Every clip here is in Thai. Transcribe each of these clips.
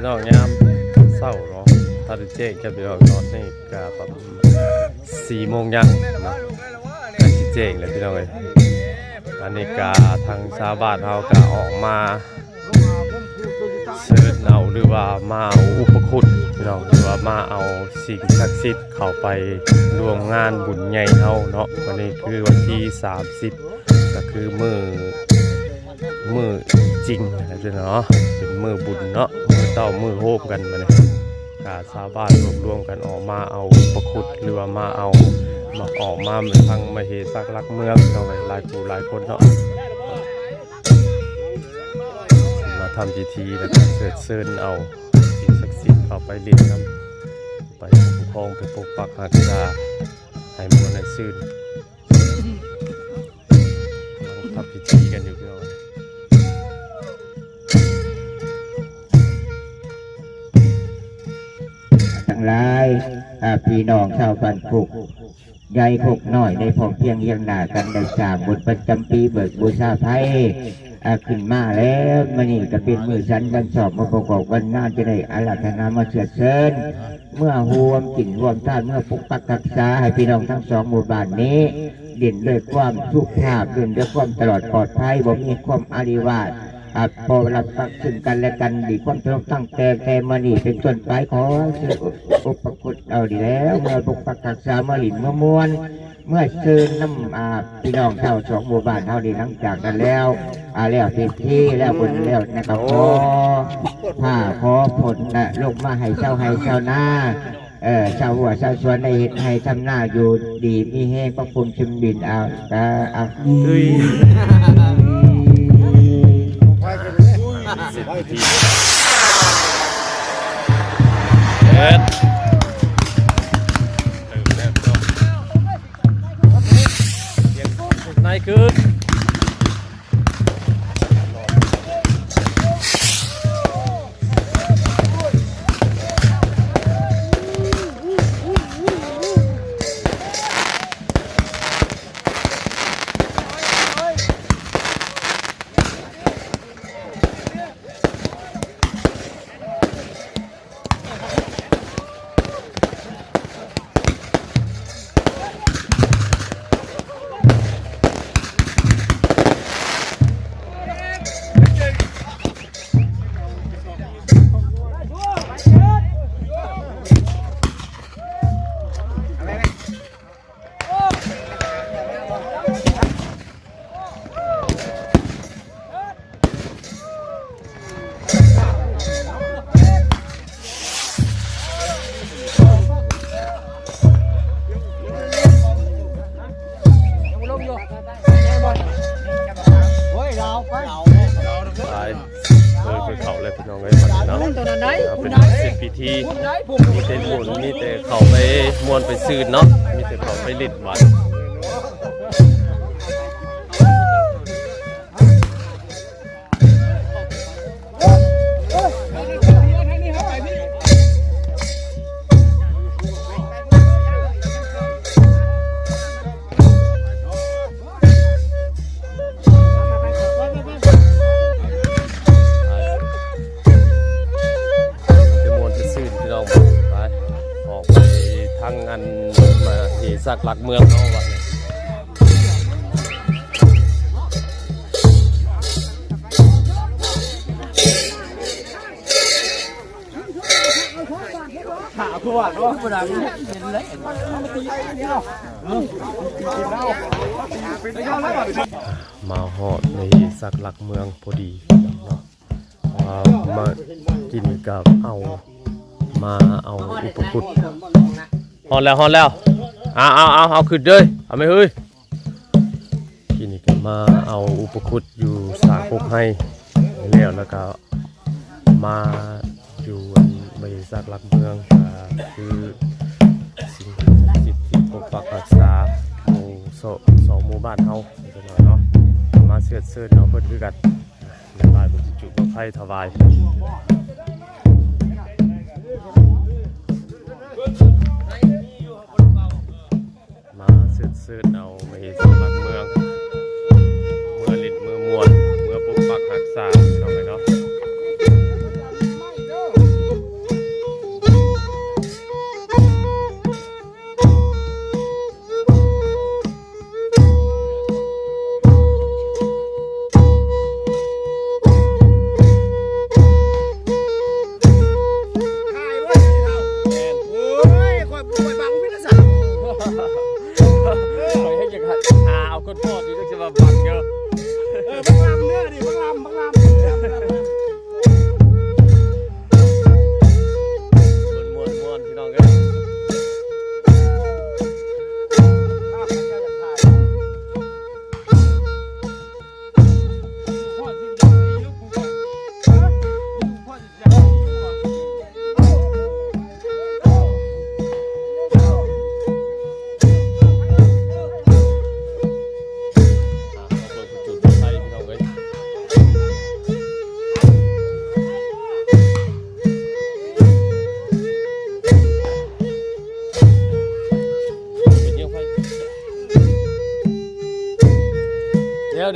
น้องยามเศร้าเนาะถ้าได้แจ้งจะพี่น้องนอนนี่ก็ประมาณ4 โมงยังเนาะก็สิแจ้งเลยพี่น้องเอ้ยอันนี้ก็ทางชาวบ้านเฮาก็ออกมาเชิญเอาหรือว่ามาเอาอุปคุตพี่น้องหรือว่ามาเอาสิ่งศักดิ์สิทธิ์เข้าไปร่วมงานบุญใหญ่เฮาเนาะวันนี้คือวันที่30ก็คือมื้อจริงนะจ๊ะเนาะเป็นมื้อบุญเนาะมื้อเต้ามื้อโฮมกันมาเนี่ยชาวบ้านรวมกันออกมาเอาอุปคุตหรือว่ามาเอามาออกมาทางมเหสักลักเมืองเราไปหลายผู้หลายคนเนาะมาทำพิธีแล้วก็เชิญเอาสิ่งศักดิ์สิทธิ์เข้าไปเลี้ยงน้ำไปปกครองไปปกปักรักษาให้มวลให้ซื่นทำพิธีกันอยู่พี่น้องทั้งหลายพี่น้องชาวบ้านกุกใหญ่พกน้อยได้พร้อมเพียงเยียงหน้ากันได้สร้างบุญประจำปีเบิกบูชาไทยขึ้นมาแล้วมันนี่ก็เป็นมือสันกันสอบมาประกอบวันงานจะได้อาราธนามาเชิดเชิญเมื่อรวมกลิ่นรวมท่านเมื่อปกปักรักษาให้พี่น้องทั้งสองหมู่บ้านนี้เด่นด้วยความสุขภาพเด่นด้วยความตลอดปลอดภัยบ่มีความอาริวาสพอรับฟังซึ่งกันและกันดีความตลกตั้งแต่มานี่เป็นต้นไปขอเชิญอุปคุตเอาดีแล้วเมื่อปกปักรักษามาหลินเมื่อมวลเมื่อเชิญน้ำพี่น้องชาวสองหมู่บ้านเท่านี้หลังจากกันแล้วแล้วพิธีแล้วบุญแล้วนะครับขอผ้าขอผลลงมาให้เจ้าหน้าชาวหัวชาวสวนในเห็ดให้ทำหน้าอยู่ดีมีแห้งพระคุณชิมดินเอานายคือเขาเลยพี่น้องเลยเนาะเป็นพิธีมีแต่บุญมีแต่เขาไปมวนไปซื่นเนาะมีแต่เขาไปลิดวัดทางอันมาที่สักหลักเมืองเขาวัดเนี่ยขาขวดว่าผู้ใดเห็นเลยมาหอดในสักหลักเมืองพอดีเนาะมากินกับมาเอาอุปคุตฮอนแล้วเอาขึ้นเลยเอาไม่เฮ้ยทีนี้ก็มาเอาอุปคุตอยู่สาคุกให้แล้วก็มาอยู่บริษัทหลักเมืองคือสิ่งที่ปกปักรักษาหมู่สองหมู่บ้านเฮาเนาะมาเชิญเอาเพิ่นคือกันในบ้านบุญจุบังไฟถวายมาเชิญเอาบริษัทหลักเมืองเมื่อลิ้นเมื่อมวลเมื่อปกปักรักษาเอาไปเนาะ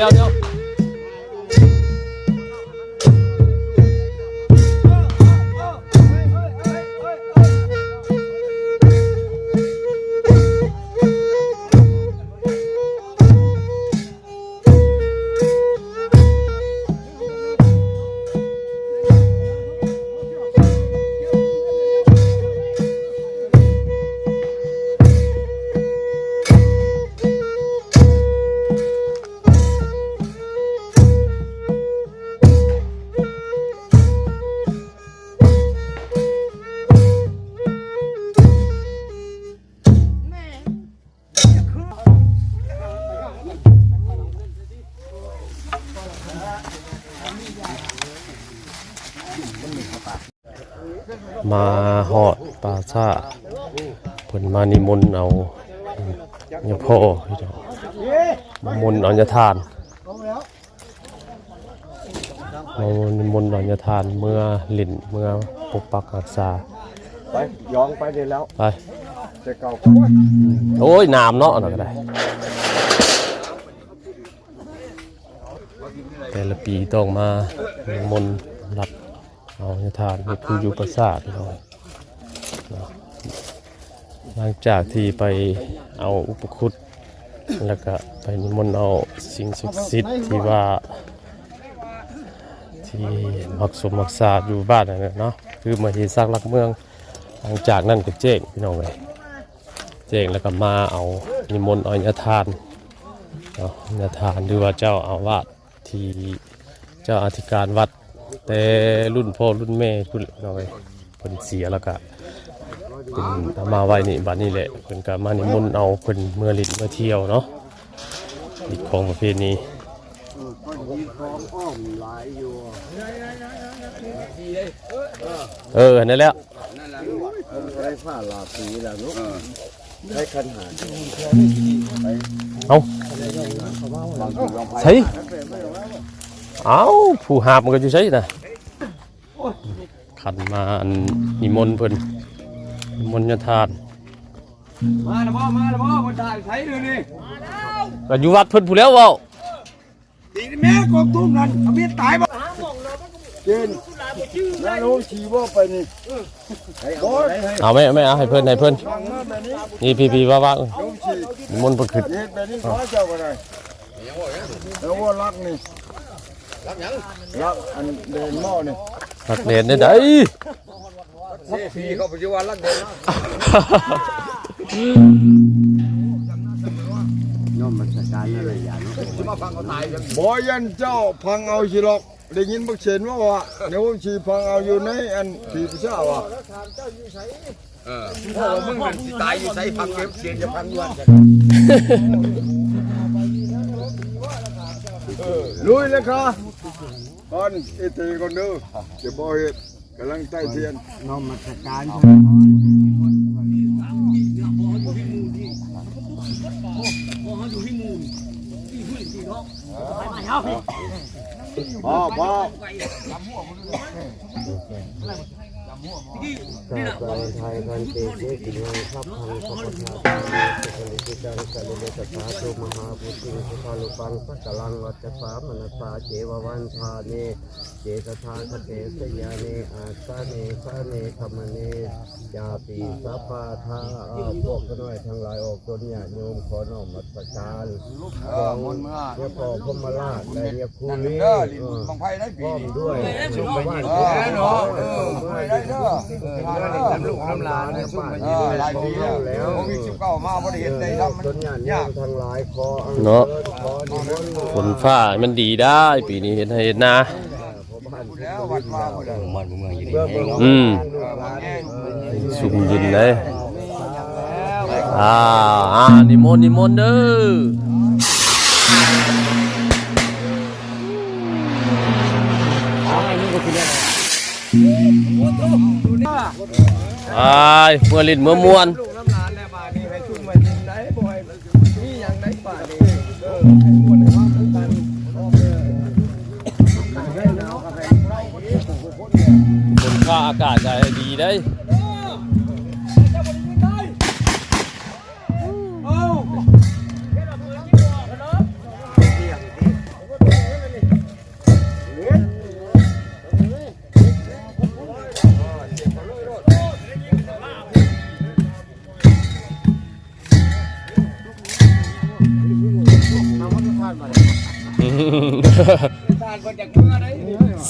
ยวมาหอดปราชาเพิ่นมานิมนต์เอายาพ่อมามนต์เอายาทานมานิมนต์เอายาทานเมื่อลิ้นเมื่อปกปักรักษาไปย้องไปได้แล้วไปจะเก่าโอ้ยน้ำเนาะน่ะก็ได้แต่ละปีต้องมานิมนต์รับเอายาทานนี่คืออยู่ปราสาทพี่น้อยหลังจากที่ไปเอาอุปคุตแล้วก็ไปนิมนต์เอาสิ่งศักดิ์สิทธิ์ที่ว่าที่มักสมมักษาอยู่บ้านนั่นแหละเนาะคือมาที่สร้างหลักเมืองหลังจากนั้นก็เจ๊งพี่น้องเลยเจ๊งแล้วก็มาเอานิมนต์เอายาทานเนาะยาทานหรือว่าเจ้าอาวาสที่เจ้าอธิการวัดแต่รุ่นพ่อรุ่นแม่พุ่นน้อยเพิ่นเสียแล้วก็เป็นมาไว้นี่บัดนี้แหละเพิ่นก็มานิมนต์เอาเพิ่นเมื่อลิ้นเมื่อเที่ยวเนาะอีกของประเพณีนั่นแหละได้ผ้าลาปีแล้วนุ๊กได้คันหาเอาใช่เอาผู้หาบมันก็อยู่ใช่น่ะขันมานิมนต์เพิ่นนิมนต์ยาทานมาแล้วบ่คนถ่ายใช้เลยนี่ก็อยู่วัดเพิ่นผู้แล้วเว้าตีแม่กองตุ้มนั่นเอาเมียตายบ่เจนแล้วรู้ชีบ่ไปนี่เอาไม่เอาให้เพิ่นนี่พี่ว่านิมนต์เพิ่นขึ้นเฮ็ดแบบนี้ขอเจ้าบ่ได้แล้วว่ารักนี่รักหยังรักอันเดินหม้อนี่รักเด่นได้เสียพี่เขาปัจจุบันรักเด่นน้องมันจัดการอะไรอย่างนี้บ่ยันเจ้าพังเอาสิหรอกได้ยินบักเชนว่าเดี๋ยวชีพังเอาอยู่ในอันผีพิชาว่ะพ่อมึงมันสิตายอยู่ใส่พังเก็บเสียงจะพังด้วยลุยเลยครับก่อนเอทีก่อนเด้อจะบ่เฮ็ดกำลังใต้เทียนน้องมาจัดการพ่อกาไทยพันเตเสกิโลทัพพังสัพพะทาสุขลิกิจังสัลเลตถาโตมหาบุติสุภาลุปังสักลังวัจสามนัสสาเจววันทาเนเจตทาคเตสยาเนอาสาเนสาเนธรรมเนยาปีสัพพะทาพวกน้อยทั้งหลายออกตนญาติโยมขอน้อมมัสการของเรียกพ่อพมราชและเรียกคู่นี้พร้อมด้วยชุมบ้านได้เด้อลูกหลานเนี่ยป้าหลายปีแล้วโควิด19มาบ่ได้เห็นได้ทำมันยากทั้งหลายขอเนาะฝนฟ้ามันดีได้ปีนี้เห็นนะแล้ววัดมาบ่ได้มันเมืองอยู่นี่สุ่มยินเลยนิมนต์เด้อเมื่อลิ้นเมื่อมวนฝนฟ้าอากาศจะดีได้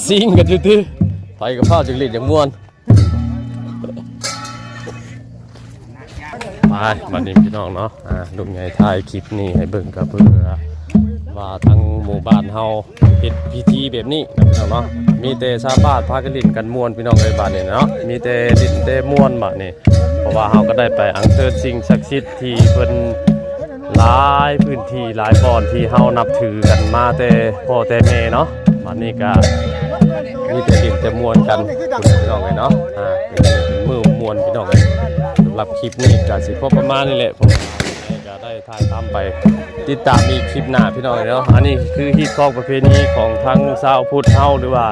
ซิงกันอยู่ที่ไปกับข้าวจังหลีดอย่างม่วนไปบัดนี้พี่น้องเนาะลุงใหญ่ถ่ายคลิปนี้ให้เบิ่งก็เพื่อว่าทั้งหมู่บ้านเฮาเฮ็ดพิธีแบบนี้นะพี่น้องเนาะมีแต่ชาวบ้านพากันลิ้นกันม่วนพี่น้องเอ้ยบัดนี้เนาะมีแต่ลิ้นแต่ม่วนบัดนี้เพราะว่าเฮาก็ได้ไปอัญเชิญสิ่งศักดิ์สิทธิ์ที่เพิ่นหลายพื้นที่หลายบ่อนที่เฮานับถือกันมาแต่พ่อแต่แม่เนาะบัดนี้ก็มีแต่ลิ้นแต่ม่วนกันพี่น้องเอ้ยเนาะเป็นมือม่วนพี่น้องเอ้ยสำหรับคลิปนี้ก็สิพอประมาณนี้แหละผมก็ได้ถ่ายทำไปติดตามมีคลิปหน้าพี่น้องเนาะอันนี้คือฮีตของประเพณีของทั้งชาวพุทธเฮาหรือว่า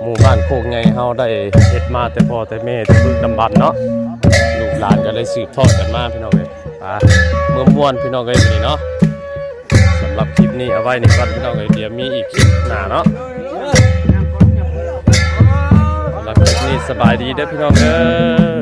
หมู่บ้านโคกใหญ่เฮาได้เฮ็ดมาแต่พ่อแต่แม่แต่พึ่งดำบันเนาะลูกหลานก็ได้สืบทอดกันมาพี่น้องเอ้ยเมื่อม่วนพี่น้องเอ้ยนี่เนาะสำหรับคลิปนี้เอาไว้นี่ก่อนพี่น้องเอ้ยเดี๋ยวมีอีกคลิปหน้าเนาะสำหรับคลิปนี้สบายดีเด้อพี่น้องเด้อ